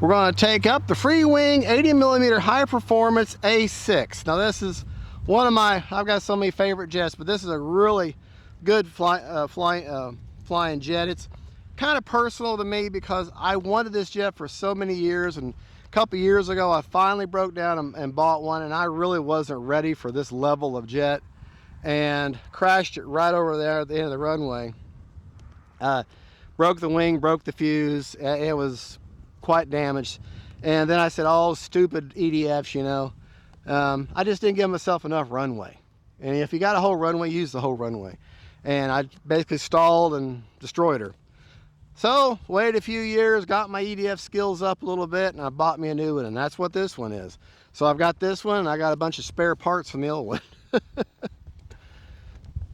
we're going to take up the FREEWING 80mm high performance A-6. Now this is one of my, I've got so many favorite jets, but this is a really good flying jet. It's kind of personal to me because I wanted this jet for so many years, and a couple years ago I finally broke down and bought one, and I really wasn't ready for this level of jet and crashed it right over there at the end of the runway. Broke the wing, broke the fuse. It was quite damaged, and then I said, oh, stupid EDFs, you know. I just didn't give myself enough runway, and if you got a whole runway, use the whole runway. And I basically stalled and destroyed her. So waited a few years, got my EDF skills up a little bit, and I bought me a new one, and that's what this one is. So I've got this one, and I got a bunch of spare parts from the old one.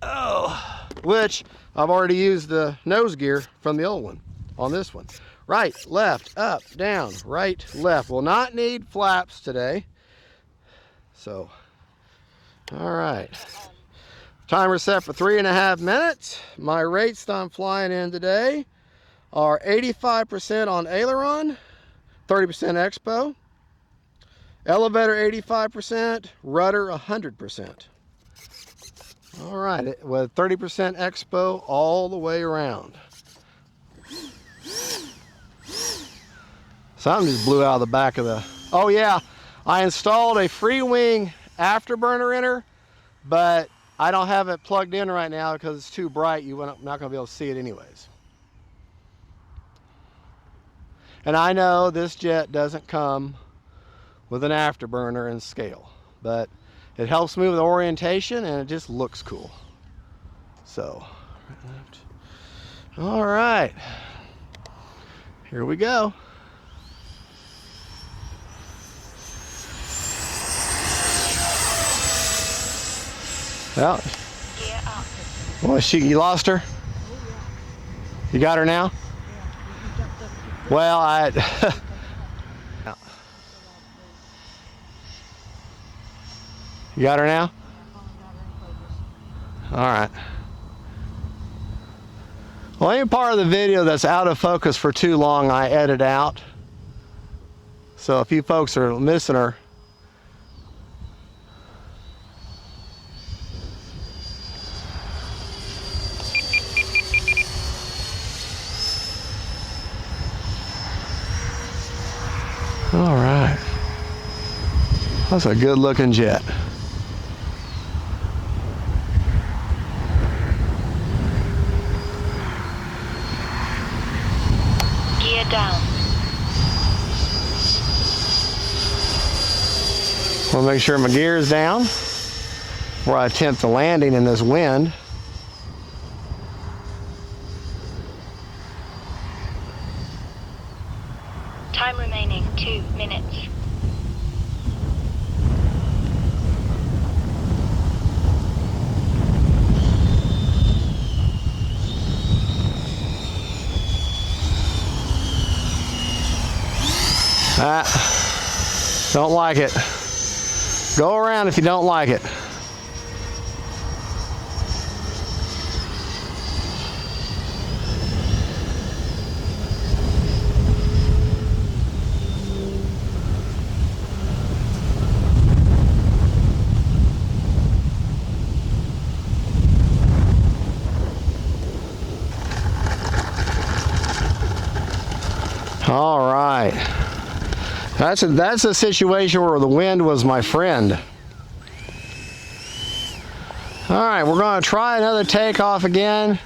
Oh, which I've already used the nose gear from the old one on this one. Right, left, up, down, right, left. Will not need flaps today. So, all right. Timer set for 3.5 minutes. My rates that I'm flying in today are 85% on aileron, 30% expo, elevator 85%, rudder 100%. All right, with 30% expo all the way around. Something just blew out of the back of the, oh yeah, I installed a FREEWING afterburner in her, but I don't have it plugged in right now because it's too bright. You're not going to be able to see it anyways. And I know this jet doesn't come with an afterburner and scale, but it helps me with orientation, and it just looks cool. So, right, left. All right, here we go. Well, well, you lost her? You got her now? Well, you got her now? All right. Well, any part of the video that's out of focus for too long, I edit out. So if you folks are missing her, all right. That's a good looking jet. Gear down. I'll make sure my gear is down before I attempt the landing in this wind. Time remaining 2 minutes. Don't like it. Go around if you don't like it. All right. That's a situation where the wind was my friend. All right, we're going to try another takeoff again,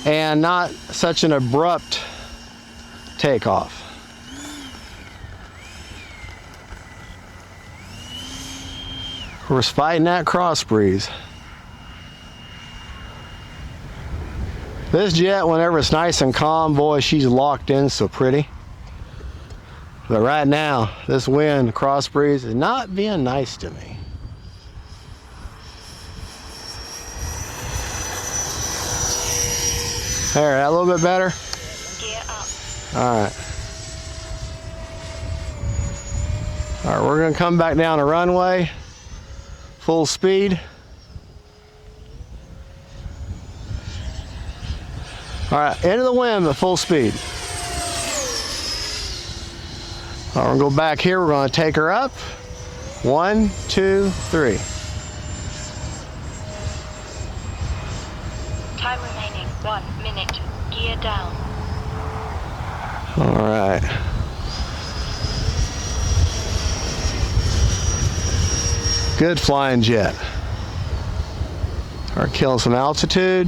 and not such an abrupt takeoff. We're fighting that cross breeze. This jet, whenever it's nice and calm, boy, she's locked in so pretty. But right now, this wind, cross breeze, is not being nice to me. There, that a little bit better? Gear up. All right. All right, we're gonna come back down the runway, full speed. All right, into the wind at full speed. All right, we're gonna go back here. We're gonna take her up. 1, 2, 3. Time remaining 1 minute. Gear down. All right. Good flying jet. Are killing some altitude.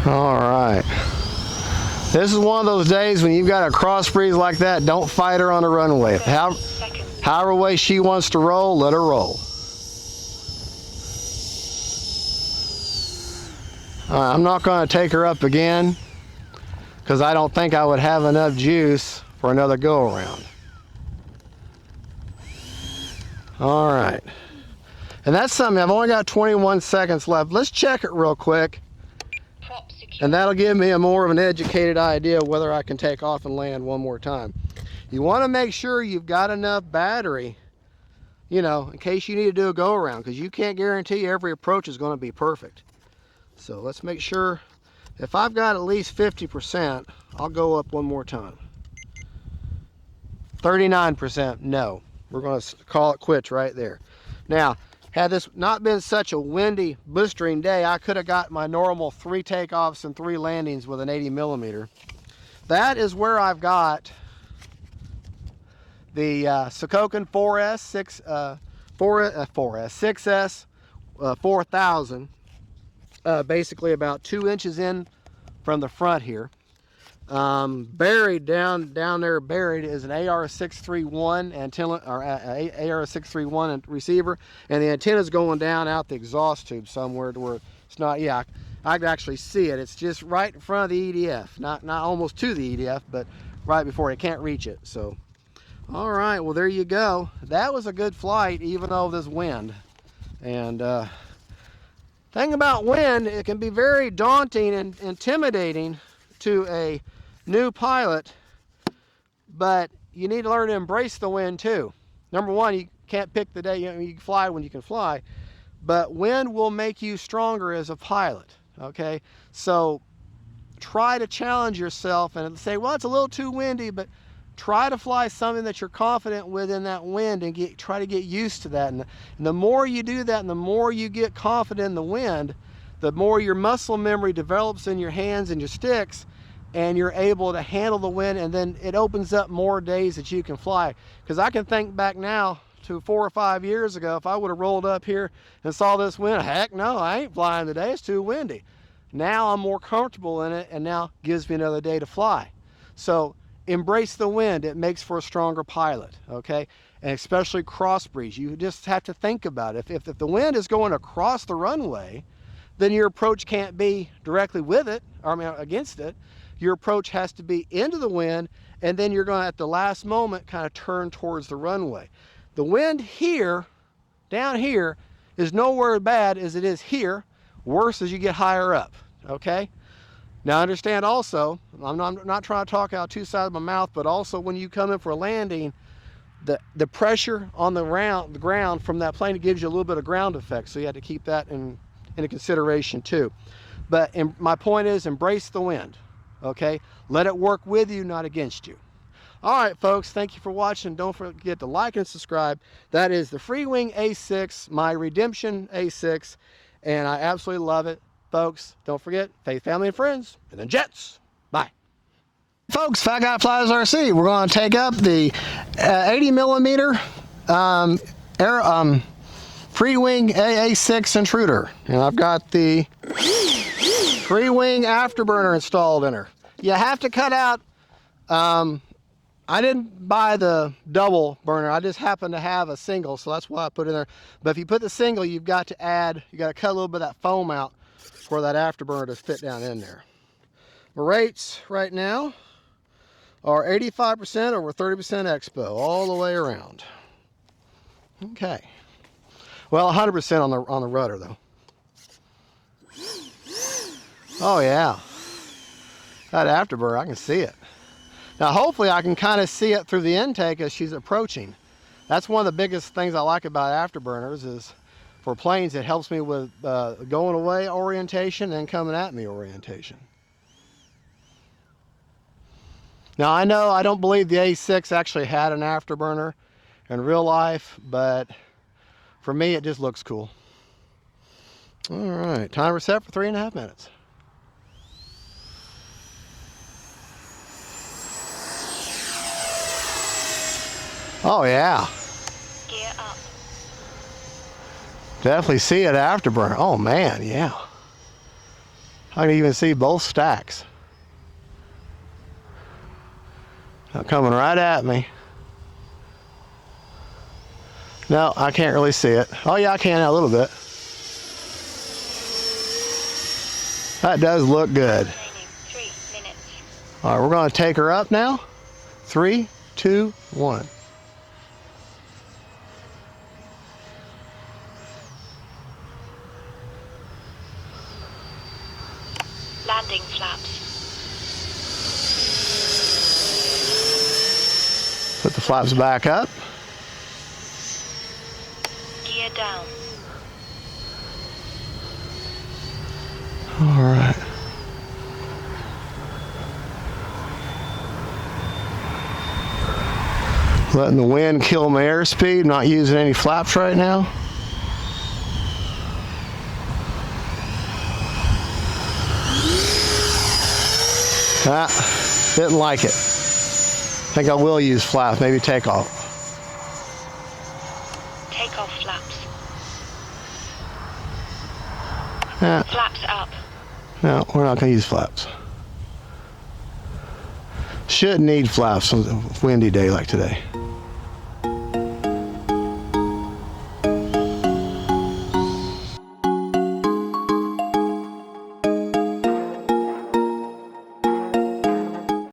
All right. This is one of those days when you've got a cross breeze like that, don't fight her on the runway. However way she wants to roll, let her roll. All right, I'm not going to take her up again because I don't think I would have enough juice for another go around. All right. And that's something, I've only got 21 seconds left. Let's check it real quick. And that'll give me a more of an educated idea of whether I can take off and land one more time. You want to make sure you've got enough battery, you know, in case you need to do a go around, because you can't guarantee every approach is going to be perfect. So let's make sure, if I've got at least 50%, I'll go up one more time. 39%, no. We're going to call it quits right there. Now, had this not been such a windy, blistering day, I could have got my normal 3 takeoffs and 3 landings with an 80mm. That is where I've got the Sokokin 6S 4000, basically about 2 inches in from the front here. Buried down there, buried is an AR-631 antenna, or AR-631 receiver, and the antenna's going down out the exhaust tube somewhere to where it's not. Yeah, I can actually see it. It's just right in front of the EDF, not almost to the EDF, but right before it. Can't reach it. So, all right, well there you go. That was a good flight, even though this wind. And thing about wind, it can be very daunting and intimidating to a new pilot, but you need to learn to embrace the wind too. Number one, you can't pick the day. You can fly when you can fly, but wind will make you stronger as a pilot. Okay, so try to challenge yourself and say, well, it's a little too windy, but try to fly something that you're confident with in that wind and try to get used to that. And the more you do that, and the more you get confident in the wind, the more your muscle memory develops in your hands and your sticks, and you're able to handle the wind, and then it opens up more days that you can fly. Because I can think back now to 4 or 5 years ago, if I would have rolled up here and saw this wind, heck no, I ain't flying today, it's too windy. Now I'm more comfortable in it, and now gives me another day to fly. So embrace the wind. It makes for a stronger pilot, okay? And especially cross breeze. You just have to think about it. If the wind is going across the runway, then your approach can't be directly with it, or I mean against it. Your approach has to be into the wind, and then you're going to, at the last moment, kind of turn towards the runway. The wind here, down here, is nowhere as bad as it is here, worse as you get higher up, okay? Now understand also, I'm not trying to talk out 2 sides of my mouth, but also when you come in for a landing, the pressure on the ground from that plane, it gives you a little bit of ground effect, so you have to keep that into consideration too. But my point is, embrace the wind. Okay, let it work with you, not against you. All right, folks, thank you for watching. Don't forget to like and subscribe. That is the FREEWING A-6, my redemption A-6, and I absolutely love it. Folks, don't forget, faith, family, and friends, and then jets. Bye. Folks, Fat Guy Flies RC, we're going to take up the 80mm FREEWING A-6 Intruder, and I've got the FREEWING afterburner installed in her. You have to cut out, I didn't buy the double burner, I just happen to have a single, so that's why I put it in there. But if you put the single, you've got to cut a little bit of that foam out for that afterburner to fit down in there. The rates right now are 85% over 30% expo, all the way around. Okay. Well, 100% on the rudder though. Oh yeah. That afterburner, I can see it. Now hopefully I can kind of see it through the intake as she's approaching. That's one of the biggest things I like about afterburners is for planes it helps me with going away orientation and coming at me orientation. Now I know I don't believe the A-6 actually had an afterburner in real life, but for me it just looks cool. All right, timer set for 3.5 minutes. Oh yeah. Gear up. Definitely see it afterburner. Oh man, yeah. I can even see both stacks. Now coming right at me. No, I can't really see it. Oh yeah, I can a little bit. That does look good. Remaining 3 minutes. All right, we're going to take her up now. 3, 2, 1. Landing flaps. Put the flaps back up. Gear down. All right. Letting the wind kill my airspeed, not using any flaps right now. Didn't like it. I think I will use flaps, maybe takeoff. Takeoff flaps. Yeah. Flaps up. No, we're not going to use flaps. Shouldn't need flaps on a windy day like today.